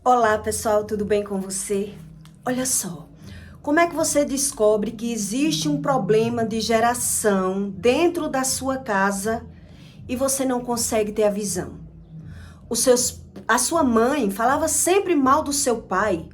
Olá pessoal, tudo bem com você? Olha só, como é que você descobre que existe um problema de geração dentro da sua casa e você não consegue ter a visão? A sua mãe falava sempre mal do seu pai.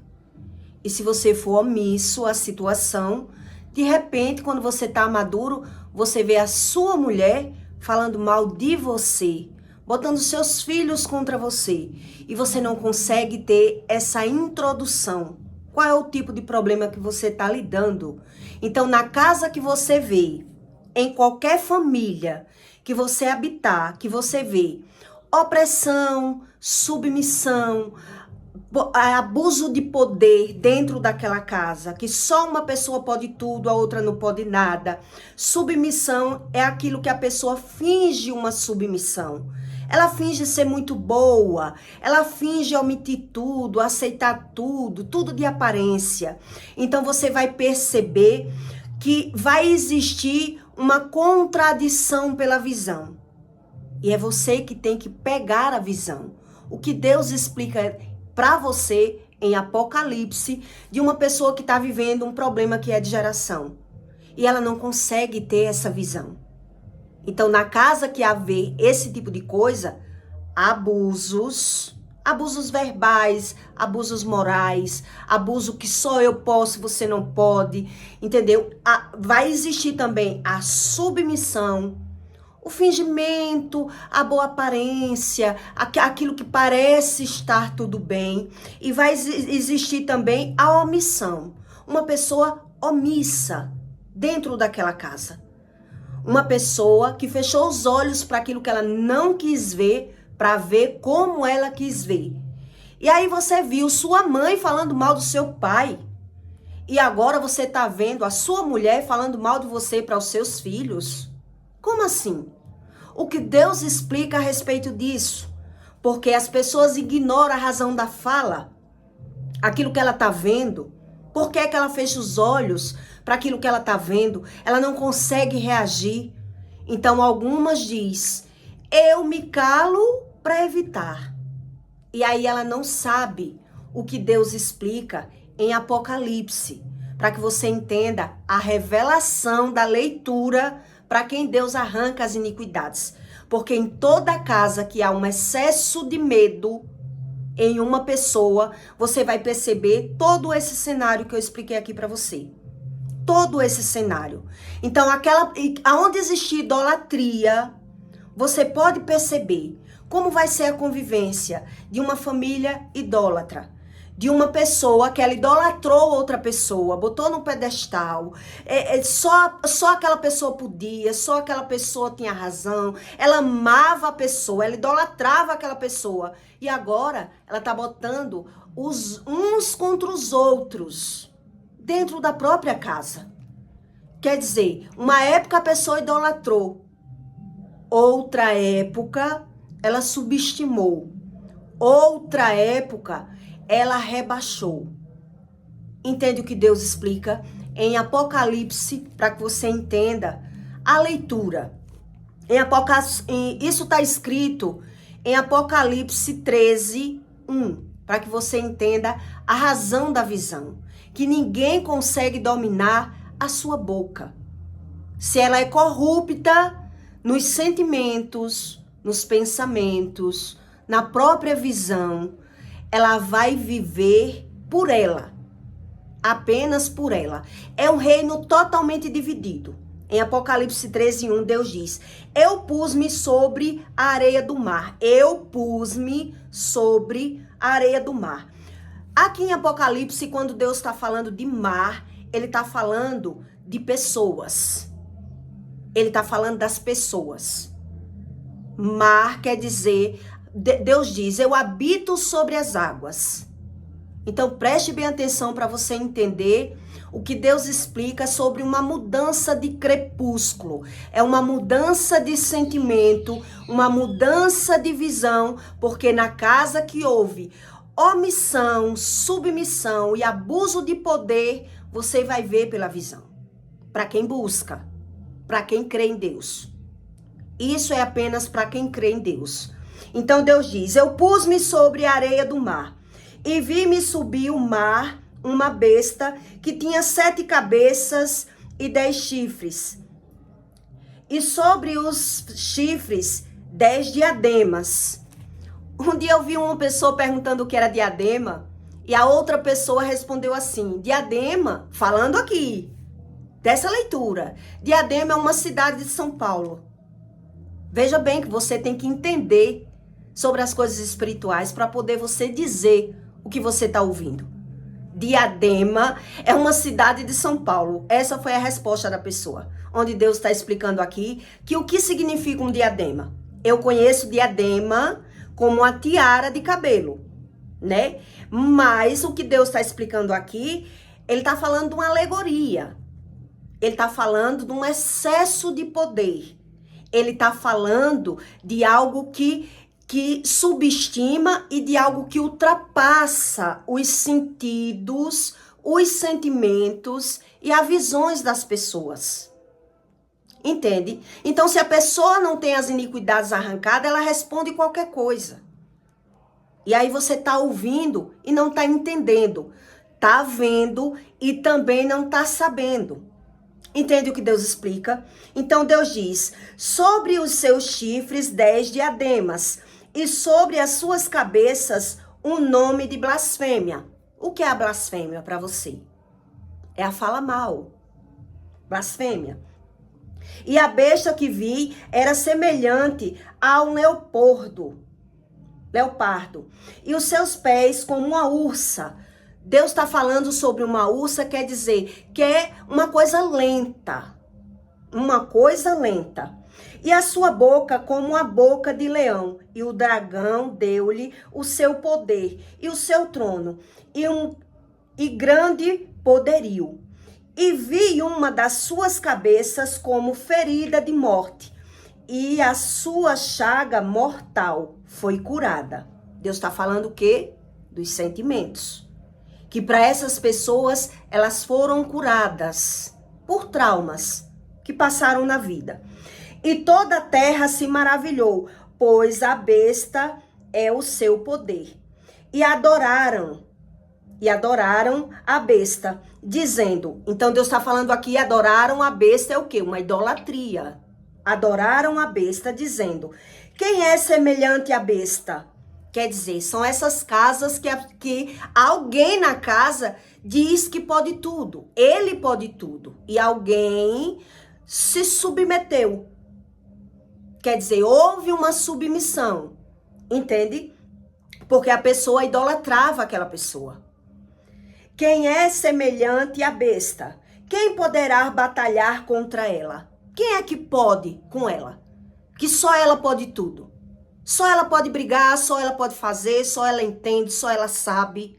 E se você for omisso à situação, de repente, quando você está maduro, você vê a sua mulher falando mal de você, botando seus filhos contra você, e você não consegue ter essa introdução. Qual é o tipo de problema que você está lidando? Então, na casa que você vê, em qualquer família que você habitar, que você vê opressão, submissão, abuso de poder dentro daquela casa, que só uma pessoa pode tudo, a outra não pode nada. Submissão é aquilo que a pessoa finge uma submissão. Ela finge ser muito boa, ela finge omitir tudo, aceitar tudo, tudo de aparência. Então você vai perceber que vai existir uma contradição pela visão. E é você que tem que pegar a visão. O que Deus explica para você em Apocalipse de uma pessoa que está vivendo um problema que é de geração. E ela não consegue ter essa visão. Então, na casa que haver esse tipo de coisa, abusos verbais, abusos morais, abuso que só eu posso, você não pode, entendeu? Vai existir também a submissão, o fingimento, a boa aparência, aquilo que parece estar tudo bem. E vai existir também a omissão. Uma pessoa omissa dentro daquela casa. Uma pessoa que fechou os olhos para aquilo que ela não quis ver, para ver como ela quis ver. E aí você viu sua mãe falando mal do seu pai. E agora você está vendo a sua mulher falando mal de você para os seus filhos. Como assim? O que Deus explica a respeito disso? Porque as pessoas ignoram a razão da fala, aquilo que ela está vendo. Por que é que ela fecha os olhos para aquilo que ela está vendo? Ela não consegue reagir. Então algumas diz, eu me calo para evitar. E aí ela não sabe o que Deus explica em Apocalipse, para que você entenda a revelação da leitura para quem Deus arranca as iniquidades. Porque em toda casa que há um excesso de medo em uma pessoa, você vai perceber todo esse cenário que eu expliquei aqui para você. Todo esse cenário. Então, aonde existe idolatria, você pode perceber como vai ser a convivência de uma família idólatra. De uma pessoa que ela idolatrou outra pessoa, botou no pedestal, só aquela pessoa podia, só aquela pessoa tinha razão, ela amava a pessoa, ela idolatrava aquela pessoa. E agora ela tá botando uns contra os outros dentro da própria casa. Quer dizer, uma época a pessoa idolatrou, outra época ela subestimou, outra época ela rebaixou. Entende o que Deus explica em Apocalipse, para que você entenda a leitura. Isso está escrito em Apocalipse 13, 1, para que você entenda a razão da visão. Que ninguém consegue dominar a sua boca. Se ela é corrupta nos sentimentos, nos pensamentos, na própria visão, ela vai viver por ela, apenas por ela. É um reino totalmente dividido. Em Apocalipse 13:1, Deus diz, eu pus-me sobre a areia do mar. Eu pus-me sobre a areia do mar. Aqui em Apocalipse, quando Deus está falando de mar, ele está falando de pessoas. Ele está falando das pessoas. Mar quer dizer... Deus diz, eu habito sobre as águas. Então preste bem atenção para você entender o que Deus explica sobre uma mudança de crepúsculo. É uma mudança de sentimento, uma mudança de visão, porque na casa que houve omissão, submissão e abuso de poder, você vai ver pela visão. Para quem busca, para quem crê em Deus. Isso é apenas para quem crê em Deus. Então Deus diz, eu pus-me sobre a areia do mar E vi-me subir o mar uma besta que tinha 7 cabeças e 10 chifres. E sobre os chifres 10 diademas. Um dia eu vi uma pessoa perguntando o que era diadema. E a outra pessoa respondeu assim, diadema, falando aqui, dessa leitura. Diadema é uma cidade de São Paulo. Veja bem que você tem que entender sobre as coisas espirituais para poder você dizer o que você está ouvindo. Diadema é uma cidade de São Paulo. Essa foi a resposta da pessoa. Onde Deus está explicando aqui que o que significa um diadema. Eu conheço diadema como uma tiara de cabelo, né? Mas o que Deus está explicando aqui, ele está falando de uma alegoria. Ele está falando de um excesso de poder. Ele está falando de algo que subestima e de algo que ultrapassa os sentidos, os sentimentos e as visões das pessoas. Entende? Então, se a pessoa não tem as iniquidades arrancadas, ela responde qualquer coisa. E aí você está ouvindo e não está entendendo. Está vendo e também não está sabendo. Entende o que Deus explica? Então Deus diz, sobre os seus chifres 10 diademas, e sobre as suas cabeças um nome de blasfêmia. O que é a blasfêmia para você? É a fala mal. Blasfêmia. E a besta que vi era semelhante a um leopardo. E os seus pés como uma ursa. Deus está falando sobre uma ursa, quer dizer que é uma coisa lenta. Uma coisa lenta. E a sua boca como a boca de leão. E o dragão deu-lhe o seu poder e o seu trono. E grande poderio. E vi uma das suas cabeças como ferida de morte. E a sua chaga mortal foi curada. Deus está falando o quê? Dos sentimentos. Que para essas pessoas, elas foram curadas por traumas que passaram na vida. E toda a terra se maravilhou, pois a besta é o seu poder. E adoraram a besta, dizendo, então Deus está falando aqui, adoraram a besta é o quê? Uma idolatria. Adoraram a besta, dizendo, quem é semelhante à besta? Quer dizer, são essas casas que alguém na casa diz que pode tudo. Ele pode tudo. E alguém se submeteu. Quer dizer, houve uma submissão. Entende? Porque a pessoa idolatrava aquela pessoa. Quem é semelhante à besta? Quem poderá batalhar contra ela? Quem é que pode com ela? Que só ela pode tudo. Só ela pode brigar, só ela pode fazer, só ela entende, só ela sabe.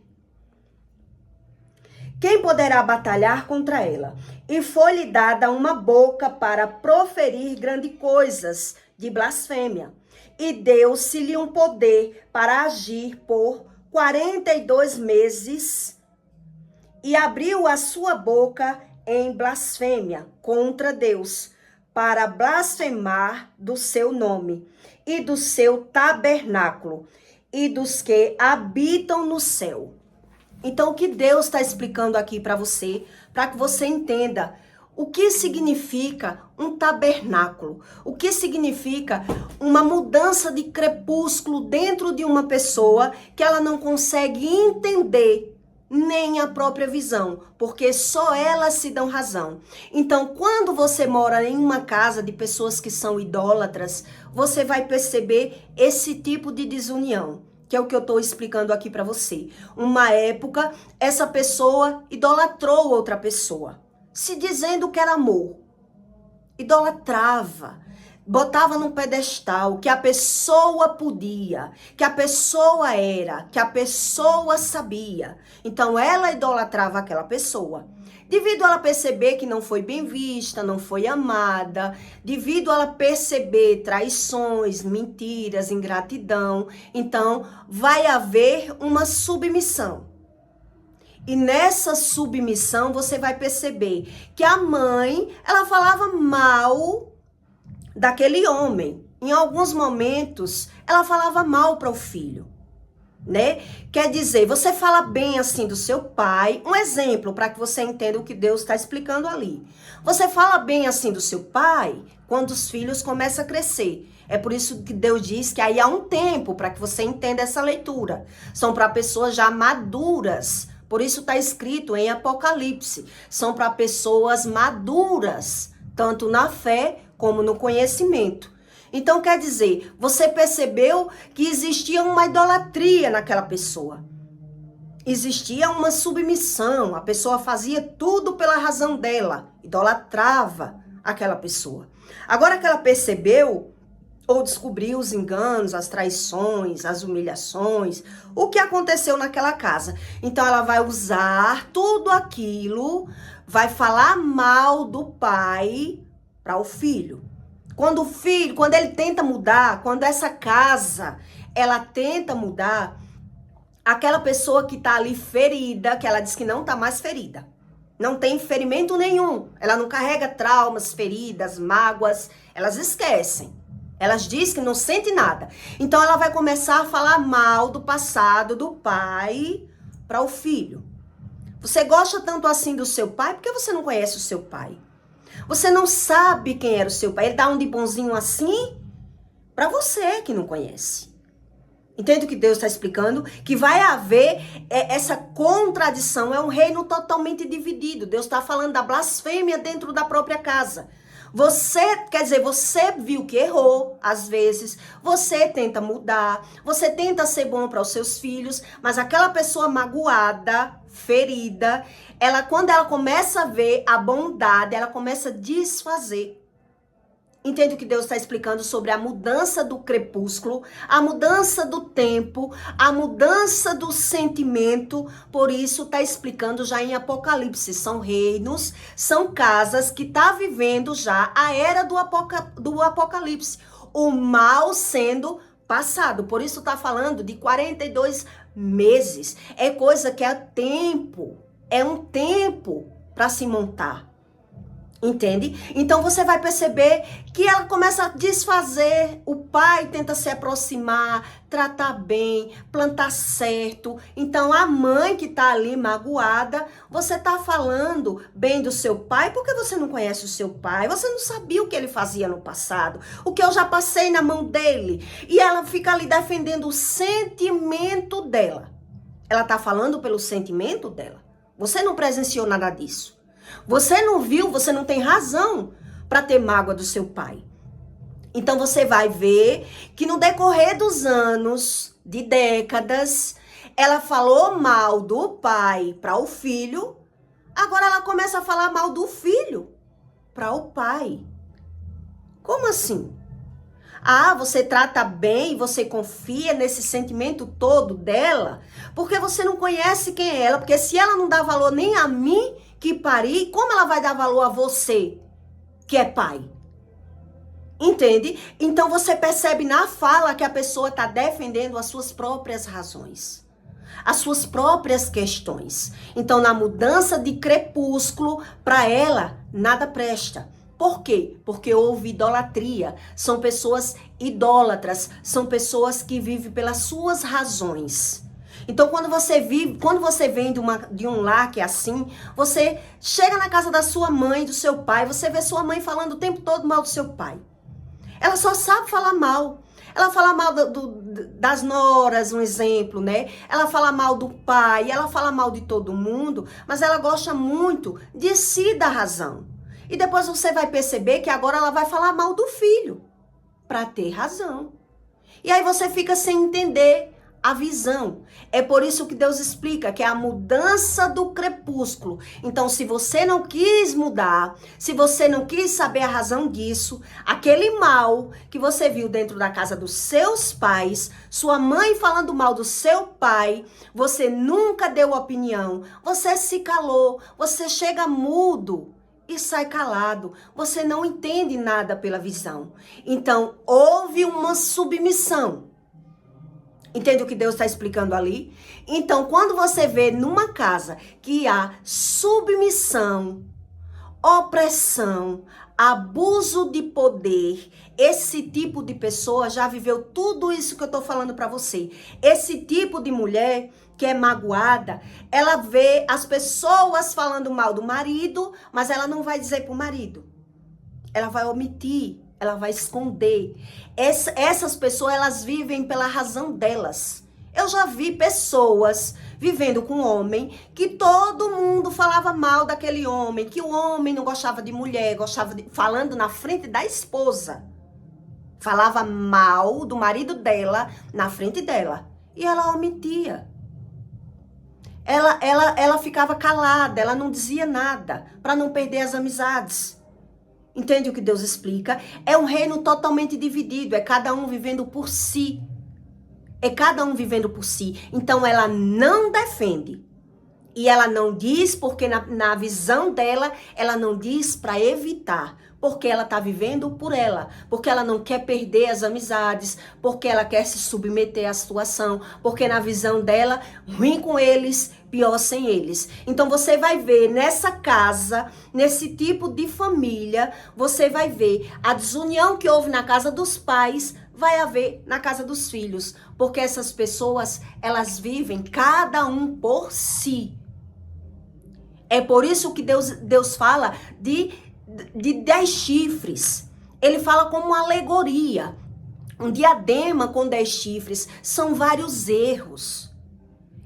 Quem poderá batalhar contra ela? E foi-lhe dada uma boca para proferir grandes coisas de blasfêmia. E deu-se-lhe um poder para agir por 42 meses. E abriu a sua boca em blasfêmia contra Deus, para blasfemar do seu nome e do seu tabernáculo e dos que habitam no céu. Então, o que Deus está explicando aqui para você que você entenda o que significa um tabernáculo, o que significa uma mudança de crepúsculo dentro de uma pessoa que ela não consegue entender nem a própria visão, porque só elas se dão razão. Então, quando você mora em uma casa de pessoas que são idólatras, você vai perceber esse tipo de desunião, que é o que eu estou explicando aqui para você. Uma época, essa pessoa idolatrou outra pessoa, se dizendo que era amor. Idolatrava. Botava num pedestal que a pessoa podia, que a pessoa era, que a pessoa sabia. Então ela idolatrava aquela pessoa. Devido a ela perceber que não foi bem vista, não foi amada, devido a ela perceber traições, mentiras, ingratidão, então vai haver uma submissão. E nessa submissão você vai perceber que a mãe, ela falava mal daquele homem. Em alguns momentos, ela falava mal para o filho. né? Quer dizer, você fala bem assim do seu pai. Um exemplo para que você entenda o que Deus está explicando ali. Você fala bem assim do seu pai quando os filhos começam a crescer. É por isso que Deus diz que aí há um tempo para que você entenda essa leitura. São para pessoas já maduras. Por isso está escrito em Apocalipse. São para pessoas maduras, tanto na fé como no conhecimento. Então, quer dizer, você percebeu que existia uma idolatria naquela pessoa. Existia uma submissão. A pessoa fazia tudo pela razão dela. Idolatrava aquela pessoa. Agora que ela percebeu ou descobriu os enganos, as traições, as humilhações, o que aconteceu naquela casa. Então, ela vai usar tudo aquilo, vai falar mal do pai para o filho. Quando o filho, quando ele tenta mudar, quando essa casa, ela tenta mudar, aquela pessoa que tá ali ferida, que ela diz que não tá mais ferida, não tem ferimento nenhum, ela não carrega traumas, feridas, mágoas, elas esquecem. Elas dizem que não sente nada. Então ela vai começar a falar mal do passado do pai para o filho. Você gosta tanto assim do seu pai, por que você não conhece o seu pai? Você não sabe quem era o seu pai. Ele dá um de bonzinho assim para você que não conhece. Entende o que Deus está explicando? Que vai haver essa contradição. É um reino totalmente dividido. Deus está falando da blasfêmia dentro da própria casa. Você, quer dizer, você viu que errou, às vezes, você tenta mudar, você tenta ser bom para os seus filhos, mas aquela pessoa magoada, ferida, quando ela começa a ver a bondade, ela começa a desfazer. Entende o que Deus está explicando sobre a mudança do crepúsculo, a mudança do tempo, a mudança do sentimento? Por isso está explicando já em Apocalipse. São reinos, são casas que está vivendo já a era do Apocalipse. O mal sendo passado. Por isso está falando de 42 meses. É coisa que é tempo. É um tempo para se montar. Entende? Então você vai perceber que ela começa a desfazer, o pai tenta se aproximar, tratar bem, plantar certo. Então a mãe que tá ali magoada, você tá falando bem do seu pai porque você não conhece o seu pai, você não sabia o que ele fazia no passado, o que eu já passei na mão dele. E ela fica ali defendendo o sentimento dela. Ela tá falando pelo sentimento dela. Você não presenciou nada disso. Você não viu, você não tem razão para ter mágoa do seu pai. Então você vai ver que no decorrer dos anos, de décadas, ela falou mal do pai para o filho, agora ela começa a falar mal do filho para o pai. Como assim? Ah, você trata bem, você confia nesse sentimento todo dela, porque você não conhece quem é ela, porque se ela não dá valor nem a mim que pari, como ela vai dar valor a você que é pai? Entende? Então você percebe na fala que a pessoa está defendendo as suas próprias razões, as suas próprias questões. Então na mudança de crepúsculo, para ela nada presta. Por quê? Porque houve idolatria. São pessoas idólatras, são pessoas que vivem pelas suas razões. Então, quando você vem de um lar que é assim, você chega na casa da sua mãe, do seu pai, você vê sua mãe falando o tempo todo mal do seu pai. Ela só sabe falar mal. Ela fala mal das noras, um exemplo, né? Ela fala mal do pai, ela fala mal de todo mundo, mas ela gosta muito de si da razão. E depois você vai perceber que agora ela vai falar mal do filho, para ter razão. E aí você fica sem entender a visão. É por isso que Deus explica que é a mudança do crepúsculo. Então, se você não quis mudar, se você não quis saber a razão disso, aquele mal que você viu dentro da casa dos seus pais, sua mãe falando mal do seu pai, você nunca deu opinião, você se calou, você chega mudo e sai calado. Você não entende nada pela visão. Então, houve uma submissão. Entende o que Deus está explicando ali? Então, quando você vê numa casa que há submissão, opressão, abuso de poder. Esse tipo de pessoa já viveu tudo isso que eu tô falando pra você. Esse tipo de mulher que é magoada, ela vê as pessoas falando mal do marido, mas ela não vai dizer pro marido. Ela vai omitir, ela vai esconder. Essas pessoas, elas vivem pela razão delas. Eu já vi pessoas vivendo com um homem que todo mundo falava mal daquele homem, que o homem não gostava de mulher, falando na frente da esposa. Falava mal do marido dela na frente dela. E ela omitia. Ela ficava calada, ela não dizia nada, para não perder as amizades. Entende o que Deus explica? É um reino totalmente dividido, é cada um vivendo por si. É cada um vivendo por si. Então ela não defende. E ela não diz porque na visão dela, ela não diz para evitar. Porque ela está vivendo por ela. Porque ela não quer perder as amizades. Porque ela quer se submeter à situação. Porque na visão dela, ruim com eles, pior sem eles. Então você vai ver nessa casa, nesse tipo de família, você vai ver a desunião que houve na casa dos pais, vai haver na casa dos filhos. Porque essas pessoas, elas vivem cada um por si. É por isso que Deus fala de 10 chifres. Ele fala como uma alegoria. Um diadema com 10 chifres. São vários erros.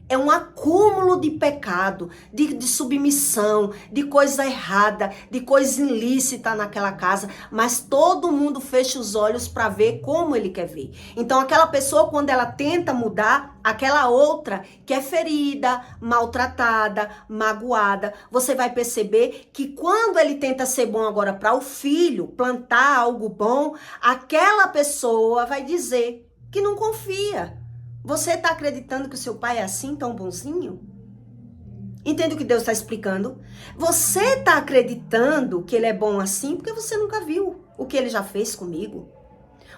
É um acúmulo de pecado, de submissão, de coisa errada, de coisa ilícita naquela casa. Mas todo mundo fecha os olhos para ver como ele quer ver. Então aquela pessoa, quando ela tenta mudar, aquela outra que é ferida, maltratada, magoada, você vai perceber que quando ele tenta ser bom agora para o filho, plantar algo bom, aquela pessoa vai dizer que não confia. Você está acreditando que o seu pai é assim, tão bonzinho? Entende o que Deus está explicando? Você está acreditando que ele é bom assim porque você nunca viu o que ele já fez comigo.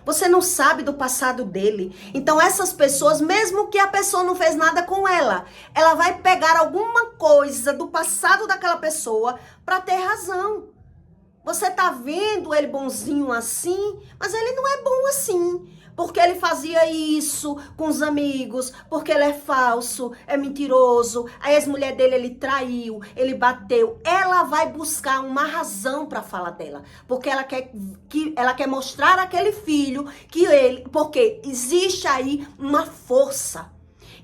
Você não sabe do passado dele. Então essas pessoas, mesmo que a pessoa não fez nada com ela, ela vai pegar alguma coisa do passado daquela pessoa para ter razão. Você está vendo ele bonzinho assim, mas ele não é bom assim. Porque ele fazia isso com os amigos, porque ele é falso, é mentiroso, a ex-mulher dele ele traiu, ele bateu. Ela vai buscar uma razão para falar dela, porque ela quer mostrar àquele filho que porque existe aí uma força,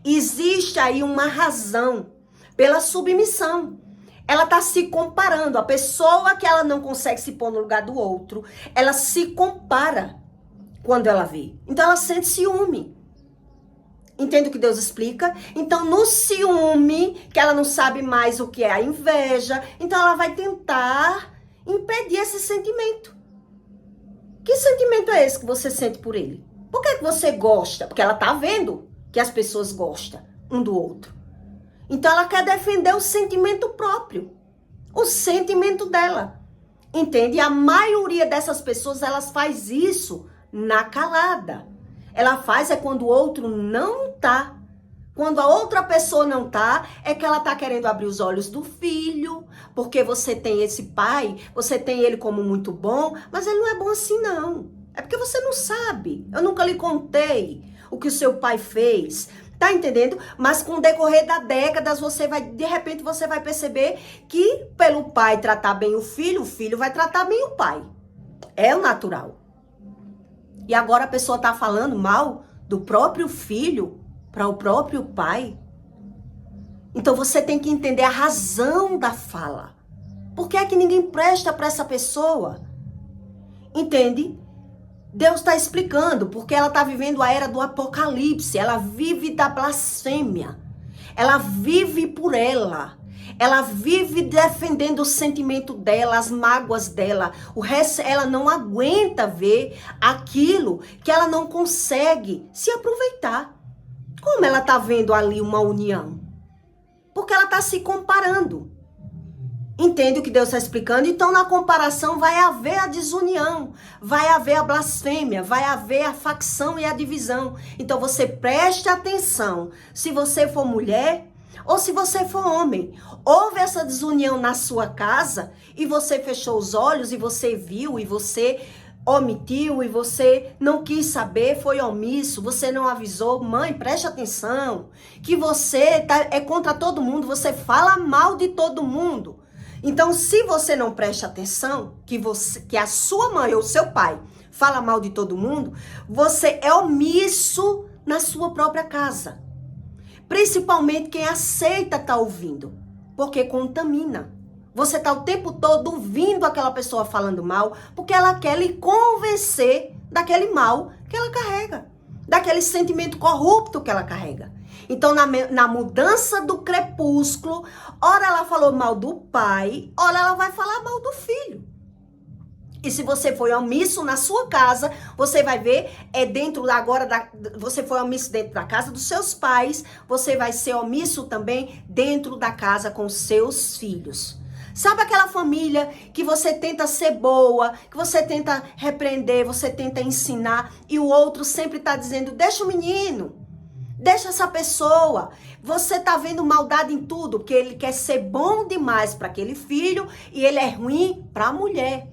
existe aí uma razão pela submissão. Ela está se comparando, a pessoa que ela não consegue se pôr no lugar do outro, ela se compara. Quando ela vê. Então ela sente ciúme. Entende o que Deus explica? Então no ciúme, que ela não sabe mais o que é a inveja, então ela vai tentar impedir esse sentimento. Que sentimento é esse que você sente por ele? Por que você gosta? Porque ela tá vendo que as pessoas gostam um do outro. Então ela quer defender o sentimento próprio. O sentimento dela. Entende? E a maioria dessas pessoas, elas faz isso na calada. Ela faz quando o outro não tá. Quando a outra pessoa não tá, é que ela tá querendo abrir os olhos do filho, porque você tem esse pai, você tem ele como muito bom, mas ele não é bom assim não. É porque você não sabe. Eu nunca lhe contei o que o seu pai fez. Tá entendendo? Mas com o decorrer das décadas, de repente você vai perceber que pelo pai tratar bem o filho vai tratar bem o pai. É o natural. E agora a pessoa tá falando mal do próprio filho para o próprio pai. Então você tem que entender a razão da fala. Por que é que ninguém presta para essa pessoa? Entende? Deus está explicando, porque ela está vivendo a era do apocalipse. Ela vive da blasfêmia. Ela vive por ela. Ela vive defendendo o sentimento dela, as mágoas dela. O resto, ela não aguenta ver aquilo que ela não consegue se aproveitar. Como ela está vendo ali uma união? Porque ela está se comparando. Entende o que Deus está explicando? Então, na comparação, vai haver a desunião, vai haver a blasfêmia, vai haver a facção e a divisão. Então, você preste atenção. Se você for mulher, Ou se você for homem, houve essa desunião na sua casa e você fechou os olhos e você viu e você omitiu e você não quis saber, foi omisso, você não avisou. Mãe, preste atenção, que você é contra todo mundo, você fala mal de todo mundo. Então, se você não presta atenção, que a sua mãe ou seu pai fala mal de todo mundo, você é omisso na sua própria casa. Principalmente quem aceita estar ouvindo, porque contamina. Você está o tempo todo ouvindo aquela pessoa falando mal, porque ela quer lhe convencer daquele mal que ela carrega, daquele sentimento corrupto que ela carrega. Então, na mudança do crepúsculo, ora ela falou mal do pai, ora ela vai falar mal do filho. E se você foi omisso na sua casa, você vai ver, você foi omisso dentro da casa dos seus pais, você vai ser omisso também dentro da casa com seus filhos. Sabe aquela família que você tenta ser boa, que você tenta repreender, você tenta ensinar, e o outro sempre está dizendo, deixa o menino, deixa essa pessoa. Você tá vendo maldade em tudo, porque ele quer ser bom demais para aquele filho e ele é ruim para a mulher.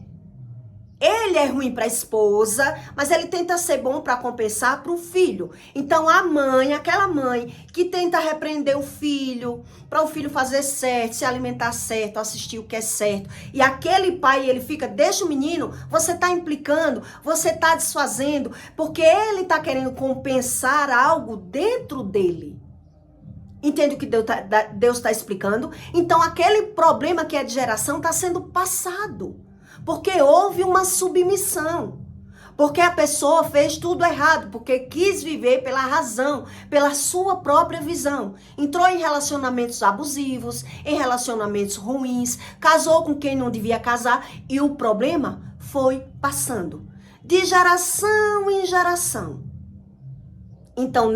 Ele é ruim para a esposa, mas ele tenta ser bom para compensar para o filho. Então a mãe, aquela mãe que tenta repreender o filho, para o filho fazer certo, se alimentar certo, assistir o que é certo. E aquele pai, ele fica, deixa o menino, você tá implicando, você tá desfazendo, porque ele tá querendo compensar algo dentro dele. Entende o que Deus está explicando? Então aquele problema que é de geração está sendo passado. Porque houve uma submissão. Porque a pessoa fez tudo errado. Porque quis viver pela razão, pela sua própria visão. Entrou em relacionamentos abusivos, em relacionamentos ruins. Casou com quem não devia casar. E o problema foi passando. De geração em geração. Então,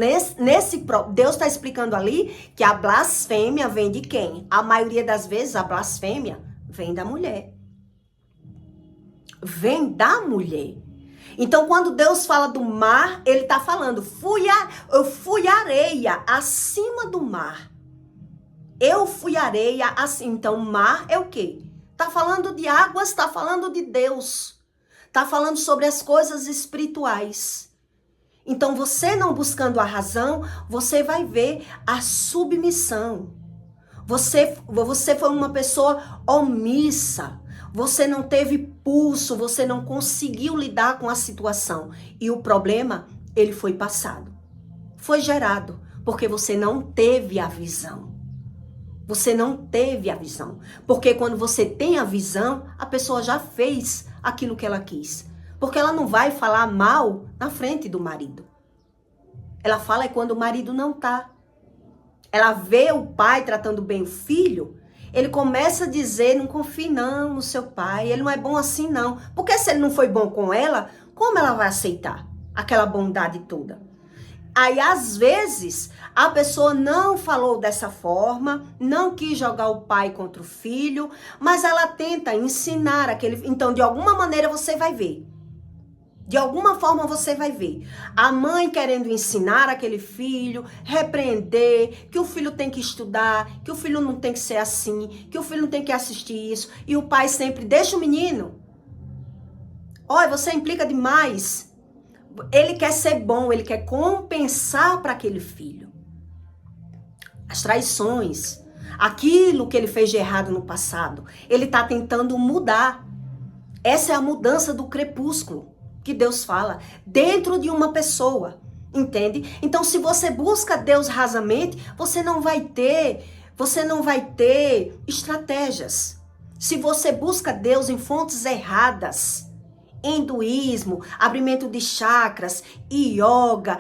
Deus está explicando ali que a blasfêmia vem de quem? A maioria das vezes, a blasfêmia vem da mulher. Vem da mulher. Então, quando Deus fala do mar, ele está falando, eu fui areia acima do mar. Eu fui areia assim. Então, mar é o quê? Está falando de águas, está falando de Deus. Está falando sobre as coisas espirituais. Então, você não buscando a razão, você vai ver a submissão. Você foi uma pessoa omissa. Você não teve pulso, você não conseguiu lidar com a situação. E o problema, ele foi passado. Foi gerado, porque você não teve a visão. Você não teve a visão. Porque quando você tem a visão, a pessoa já fez aquilo que ela quis. Porque ela não vai falar mal na frente do marido. Ela fala quando o marido não tá. Ela vê o pai tratando bem o filho, ele começa a dizer, não confie não no seu pai, ele não é bom assim não. Porque se ele não foi bom com ela, como ela vai aceitar aquela bondade toda? Aí, às vezes, a pessoa não falou dessa forma, não quis jogar o pai contra o filho, mas ela tenta ensinar aquele... Então, de alguma maneira, você vai ver. De alguma forma você vai ver a mãe querendo ensinar aquele filho, repreender, que o filho tem que estudar, que o filho não tem que ser assim, que o filho não tem que assistir isso. E o pai sempre, deixa o menino. Olha, você implica demais. Ele quer ser bom, ele quer compensar para aquele filho. As traições, aquilo que ele fez de errado no passado, ele está tentando mudar. Essa é a mudança do crepúsculo que Deus fala dentro de uma pessoa, entende? Então, se você busca Deus rasamente, você não vai ter estratégias. Se você busca Deus em fontes erradas, hinduísmo, abrimento de chakras, yoga,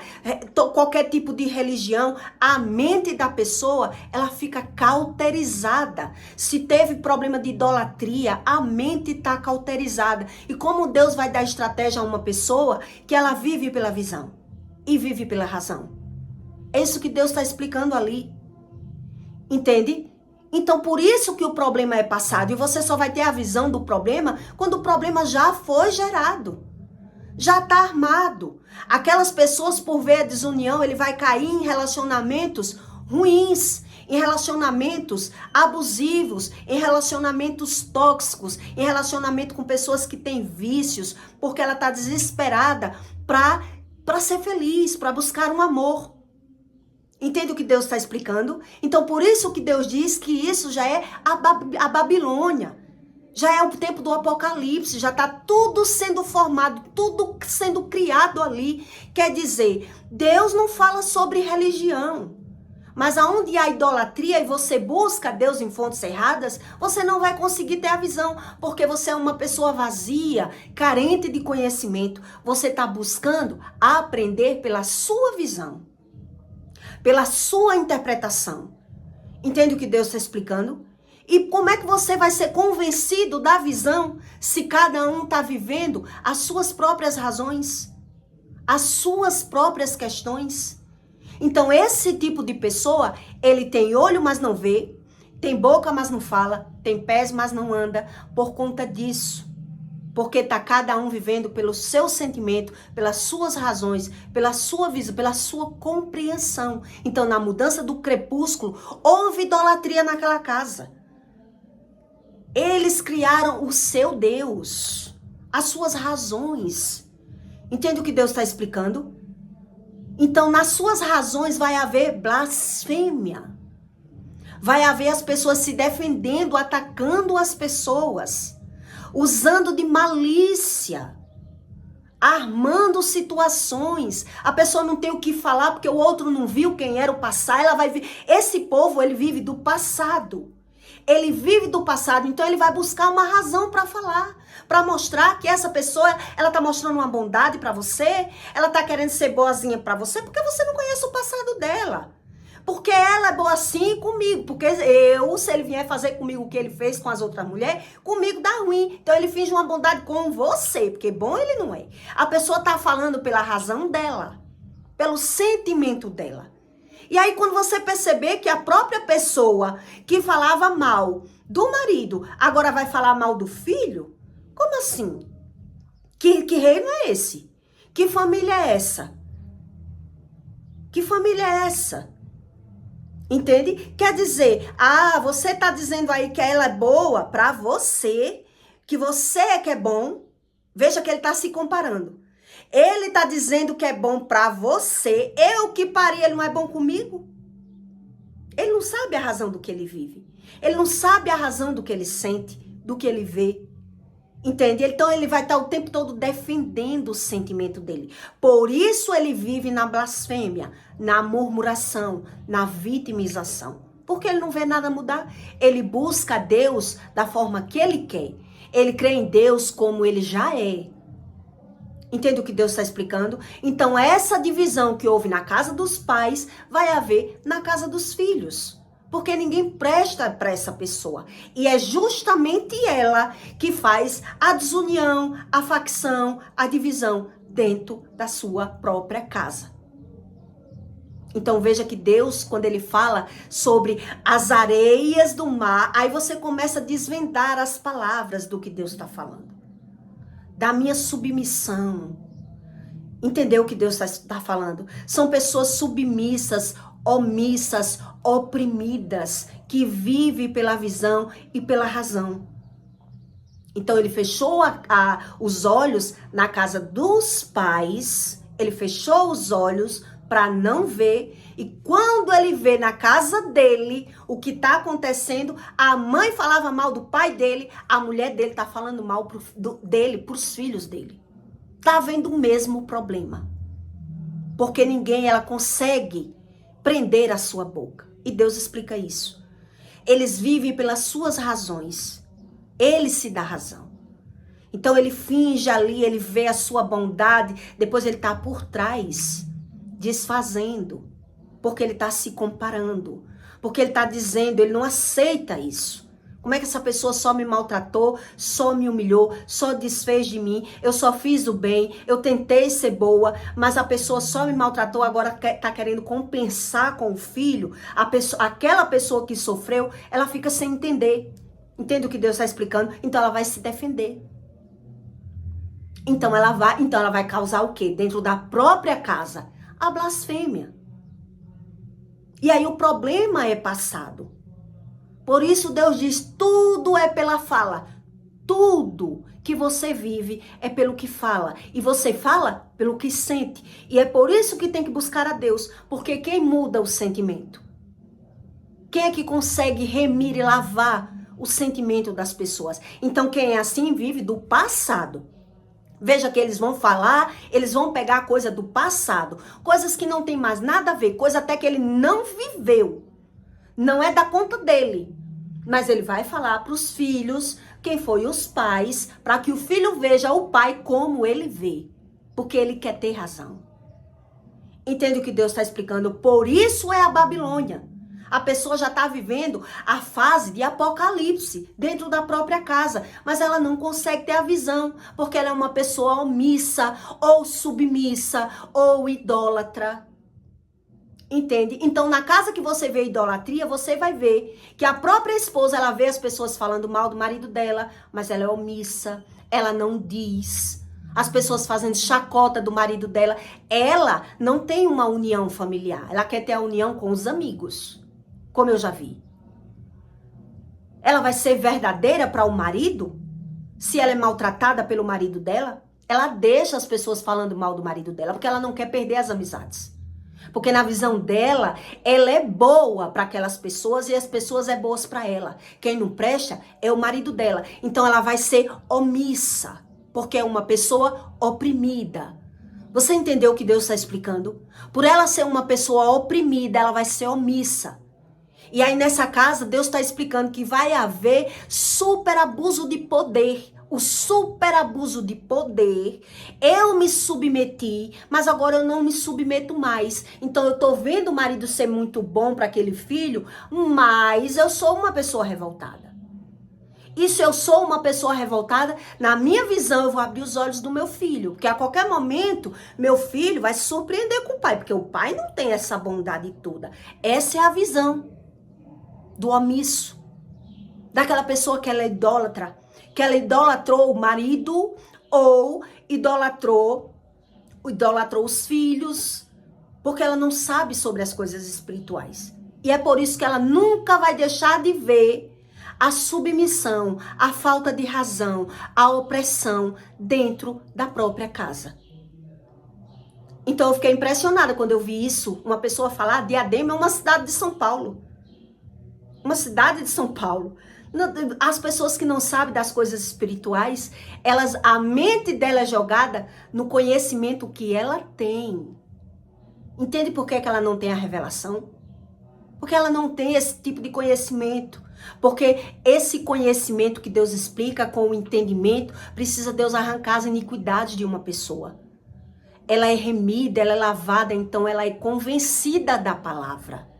qualquer tipo de religião, a mente da pessoa, ela fica cauterizada. Se teve problema de idolatria, a mente está cauterizada. E como Deus vai dar estratégia a uma pessoa que ela vive pela visão e vive pela razão? É isso que Deus está explicando ali. Entende? Então, por isso que o problema é passado. E você só vai ter a visão do problema quando o problema já foi gerado. Já está armado. Aquelas pessoas, por ver a desunião, ele vai cair em relacionamentos ruins. em relacionamentos abusivos, em relacionamentos tóxicos, em relacionamento com pessoas que têm vícios, porque ela está desesperada para ser feliz, para buscar um amor. Entende o que Deus está explicando? Então, por isso que Deus diz que isso já é a Babilônia. Já é o tempo do Apocalipse, já está tudo sendo formado, tudo sendo criado ali. Quer dizer, Deus não fala sobre religião. Mas aonde há idolatria e você busca Deus em fontes erradas, você não vai conseguir ter a visão, porque você é uma pessoa vazia, carente de conhecimento. Você está buscando aprender pela sua visão, pela sua interpretação. Entende o que Deus está explicando? E como é que você vai ser convencido da visão se cada um está vivendo as suas próprias razões, as suas próprias questões? Então, esse tipo de pessoa, ele tem olho, mas não vê, tem boca, mas não fala, tem pés, mas não anda, por conta disso. Porque está cada um vivendo pelo seu sentimento, pelas suas razões, pela sua visão, pela sua compreensão. Então, na mudança do crepúsculo, houve idolatria naquela casa. Eles criaram o seu Deus, as suas razões. Entende o que Deus está explicando? Então, nas suas razões vai haver blasfêmia. Vai haver as pessoas se defendendo, atacando as pessoas, usando de malícia, armando situações. A pessoa não tem o que falar porque o outro não viu quem era o passado. Ela vai vir. Esse povo, ele vive do passado. Ele vive do passado, então ele vai buscar uma razão para falar, para mostrar que essa pessoa, ela tá mostrando uma bondade para você, ela tá querendo ser boazinha para você, porque você não conhece o passado dela. Porque ela é boa assim comigo, porque se ele vier fazer comigo o que ele fez com as outras mulheres, comigo dá ruim. Então ele finge uma bondade com você, porque bom ele não é. A pessoa tá falando pela razão dela, pelo sentimento dela. E aí, quando você perceber que a própria pessoa que falava mal do marido, agora vai falar mal do filho? Como assim? Que reino é esse? Que família é essa? Que família é essa? Entende? Quer dizer, você tá dizendo aí que ela é boa pra você, que você é que é bom. Veja que ele tá se comparando. Ele tá dizendo que é bom pra você. Eu que parei, ele não é bom comigo? Ele não sabe a razão do que ele vive. Ele não sabe a razão do que ele sente, do que ele vê. Entende? Então ele vai estar o tempo todo defendendo o sentimento dele. Por isso ele vive na blasfêmia, na murmuração, na vitimização. Porque ele não vê nada mudar. Ele busca Deus da forma que ele quer. Ele crê em Deus como ele já é. Entende o que Deus está explicando? Então, essa divisão que houve na casa dos pais vai haver na casa dos filhos. Porque ninguém presta para essa pessoa. E é justamente ela que faz a desunião, a facção, a divisão dentro da sua própria casa. Então, veja que Deus, quando ele fala sobre as areias do mar, aí você começa a desvendar as palavras do que Deus está falando. Da minha submissão. Entendeu o que Deus está falando? São pessoas submissas, omissas, oprimidas, que vivem pela visão e pela razão. Então ele fechou os olhos na casa dos pais, ele fechou os olhos para não ver, e quando ele vê na casa dele o que está acontecendo, a mãe falava mal do pai dele, a mulher dele está falando mal dele para os filhos dele. Está havendo o mesmo problema. Porque ela consegue prender a sua boca. E Deus explica isso. Eles vivem pelas suas razões. Ele se dá razão. Então ele finge ali, ele vê a sua bondade, depois ele está por trás, desfazendo. Porque ele está se comparando. Porque ele está dizendo, ele não aceita isso. Como é que essa pessoa só me maltratou, só me humilhou, só desfez de mim, eu só fiz o bem, eu tentei ser boa, mas a pessoa só me maltratou, agora está querendo compensar com o filho. Aquela pessoa que sofreu, ela fica sem entender. Entende o que Deus está explicando? Então ela vai se defender. Então ela vai causar o quê? Dentro da própria casa, a blasfêmia. E aí o problema é passado. Por isso Deus diz, tudo é pela fala. Tudo que você vive é pelo que fala. E você fala pelo que sente. E é por isso que tem que buscar a Deus. Porque quem muda o sentimento? Quem é que consegue remir e lavar o sentimento das pessoas? Então quem é assim vive do passado. Veja que eles vão falar, eles vão pegar coisa do passado. Coisas que não tem mais nada a ver. Coisa até que ele não viveu. Não é da conta dele. Mas ele vai falar para os filhos, quem foi os pais, para que o filho veja o pai como ele vê. Porque ele quer ter razão. Entende o que Deus está explicando? Por isso é a Babilônia. A pessoa já está vivendo a fase de apocalipse dentro da própria casa. Mas ela não consegue ter a visão. Porque ela é uma pessoa omissa, ou submissa, ou idólatra. Entende? Então, na casa que você vê idolatria, você vai ver que a própria esposa, ela vê as pessoas falando mal do marido dela, mas ela é omissa, ela não diz. As pessoas fazendo chacota do marido dela. Ela não tem uma união familiar. Ela quer ter a união com os amigos, como eu já vi. Ela vai ser verdadeira para o marido? Se ela é maltratada pelo marido dela, ela deixa as pessoas falando mal do marido dela, porque ela não quer perder as amizades. Porque na visão dela, ela é boa para aquelas pessoas e as pessoas é boas para ela. Quem não presta é o marido dela. Então ela vai ser omissa, porque é uma pessoa oprimida. Você entendeu o que Deus está explicando? Por ela ser uma pessoa oprimida, ela vai ser omissa. E aí nessa casa, Deus está explicando que vai haver super abuso de poder. O super abuso de poder, eu me submeti, mas agora eu não me submeto mais. Então eu tô vendo o marido ser muito bom para aquele filho, mas eu sou uma pessoa revoltada. E se eu sou uma pessoa revoltada, na minha visão eu vou abrir os olhos do meu filho, porque a qualquer momento meu filho vai se surpreender com o pai, porque o pai não tem essa bondade toda. Essa é a visão do omisso, daquela pessoa que ela é idólatra, que ela idolatrou o marido ou idolatrou os filhos, porque ela não sabe sobre as coisas espirituais. E é por isso que ela nunca vai deixar de ver a submissão, a falta de razão, a opressão dentro da própria casa. Então eu fiquei impressionada quando eu vi isso, uma pessoa falar, Diadema é uma cidade de São Paulo. Uma cidade de São Paulo. As pessoas que não sabem das coisas espirituais, a mente dela é jogada no conhecimento que ela tem. Entende por que ela não tem a revelação? Porque ela não tem esse tipo de conhecimento. Porque esse conhecimento que Deus explica com o entendimento, precisa Deus arrancar as iniquidades de uma pessoa. Ela é remida, ela é lavada, então ela é convencida da palavra.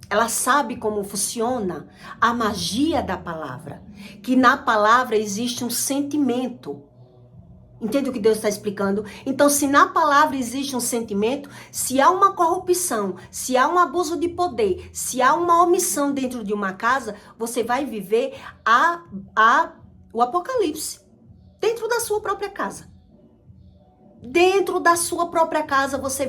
Ela sabe como funciona a magia da palavra. Que na palavra existe um sentimento. Entende o que Deus está explicando? Então, se na palavra existe um sentimento, se há uma corrupção, se há um abuso de poder, se há uma omissão dentro de uma casa, você vai viver o apocalipse dentro da sua própria casa. Dentro da sua própria casa, você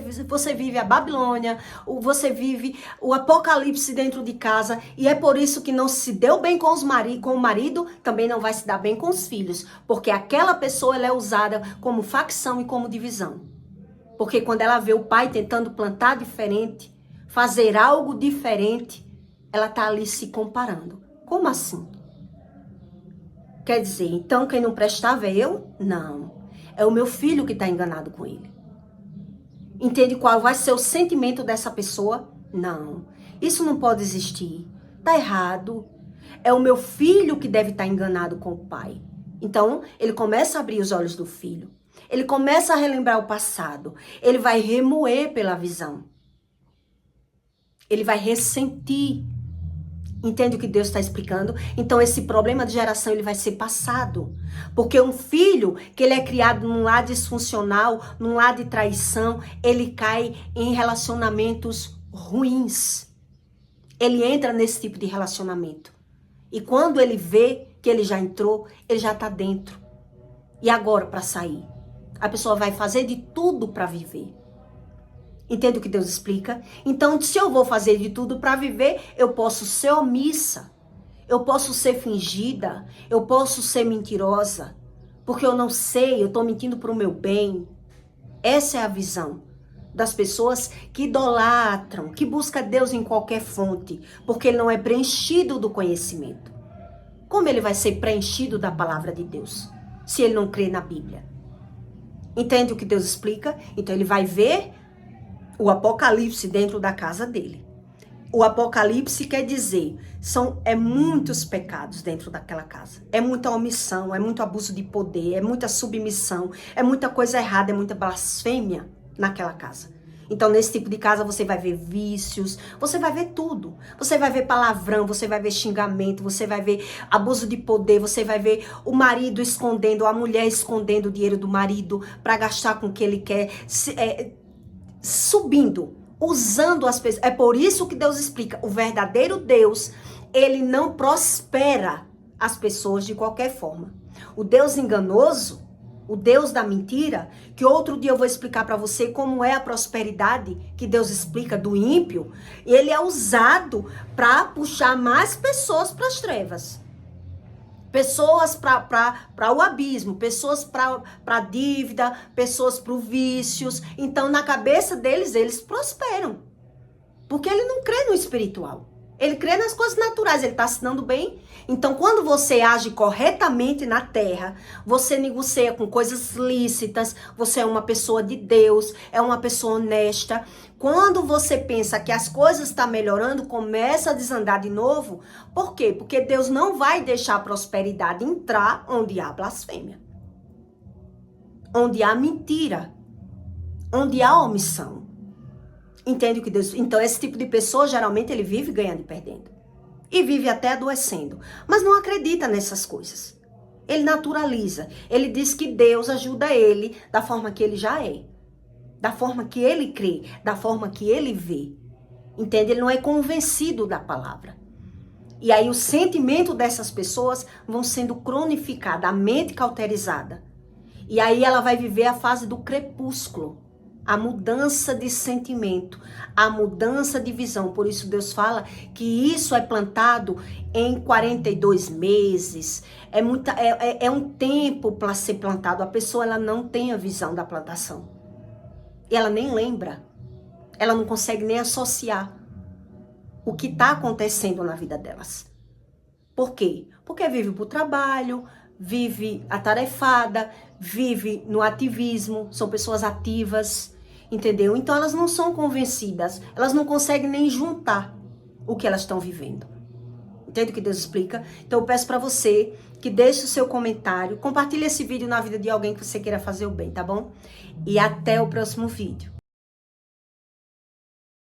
vive a Babilônia, você vive o apocalipse dentro de casa, e é por isso que não se deu bem com o marido, também não vai se dar bem com os filhos, porque aquela pessoa ela é usada como facção e como divisão. Porque quando ela vê o pai tentando plantar diferente, fazer algo diferente, ela tá ali se comparando. Como assim? Quer dizer, então quem não prestava é eu? Não. É o meu filho que está enganado com ele. Entende qual vai ser o sentimento dessa pessoa? Não. Isso não pode existir. Está errado. É o meu filho que deve estar enganado com o pai. Então, ele começa a abrir os olhos do filho. Ele começa a relembrar o passado. Ele vai remoer pela visão. Ele vai ressentir. Entende o que Deus está explicando? Então esse problema de geração ele vai ser passado. Porque um filho que ele é criado num lar disfuncional, num lar de traição, ele cai em relacionamentos ruins. Ele entra nesse tipo de relacionamento. E quando ele vê que ele já entrou, ele já está dentro. E agora para sair? A pessoa vai fazer de tudo para viver. Entende o que Deus explica? Então, se eu vou fazer de tudo para viver, eu posso ser omissa, eu posso ser fingida, eu posso ser mentirosa, porque eu não sei, eu estou mentindo para o meu bem. Essa é a visão das pessoas que idolatram, que buscam Deus em qualquer fonte, porque ele não é preenchido do conhecimento. Como ele vai ser preenchido da palavra de Deus, se ele não crê na Bíblia? Entende o que Deus explica? Então ele vai ver o Apocalipse dentro da casa dele. O Apocalipse quer dizer, é muitos pecados dentro daquela casa. É muita omissão, é muito abuso de poder, é muita submissão, é muita coisa errada, é muita blasfêmia naquela casa. Então, nesse tipo de casa, você vai ver vícios, você vai ver tudo. Você vai ver palavrão, você vai ver xingamento, você vai ver abuso de poder, você vai ver o marido escondendo, a mulher escondendo o dinheiro do marido para gastar com o que ele quer, subindo, usando as pessoas. É por isso que Deus explica, o verdadeiro Deus, ele não prospera as pessoas de qualquer forma. O Deus enganoso, o Deus da mentira, que outro dia eu vou explicar para você como é a prosperidade que Deus explica do ímpio, ele é usado para puxar mais pessoas para as trevas. Pessoas para o abismo, pessoas para dívida, pessoas para vícios. Então, na cabeça deles, eles prosperam. Porque ele não crê no espiritual. Ele crê nas coisas naturais, ele está assinando bem. Então, quando você age corretamente na terra, você negocia com coisas lícitas, você é uma pessoa de Deus, é uma pessoa honesta. Quando você pensa que as coisas estão melhorando, começa a desandar de novo. Por quê? Porque Deus não vai deixar a prosperidade entrar onde há blasfêmia, onde há mentira, onde há omissão. Entende o que Deus... Então, esse tipo de pessoa, geralmente, ele vive ganhando e perdendo. E vive até adoecendo. Mas não acredita nessas coisas. Ele naturaliza. Ele diz que Deus ajuda ele da forma que ele já é. Da forma que ele crê. Da forma que ele vê. Entende? Ele não é convencido da palavra. E aí, o sentimento dessas pessoas vão sendo cronificado. A mente cauterizada. E aí, ela vai viver a fase do crepúsculo. A mudança de sentimento, a mudança de visão. Por isso Deus fala que isso é plantado em 42 meses. É um tempo para ser plantado. A pessoa ela não tem a visão da plantação. E ela nem lembra. Ela não consegue nem associar o que está acontecendo na vida delas. Por quê? Porque vive para o trabalho, vive atarefada, vive no ativismo, são pessoas ativas, entendeu? Então elas não são convencidas, elas não conseguem nem juntar o que elas estão vivendo. Entende o que Deus explica? Então eu peço para você que deixe o seu comentário, compartilhe esse vídeo na vida de alguém que você queira fazer o bem, tá bom? E até o próximo vídeo.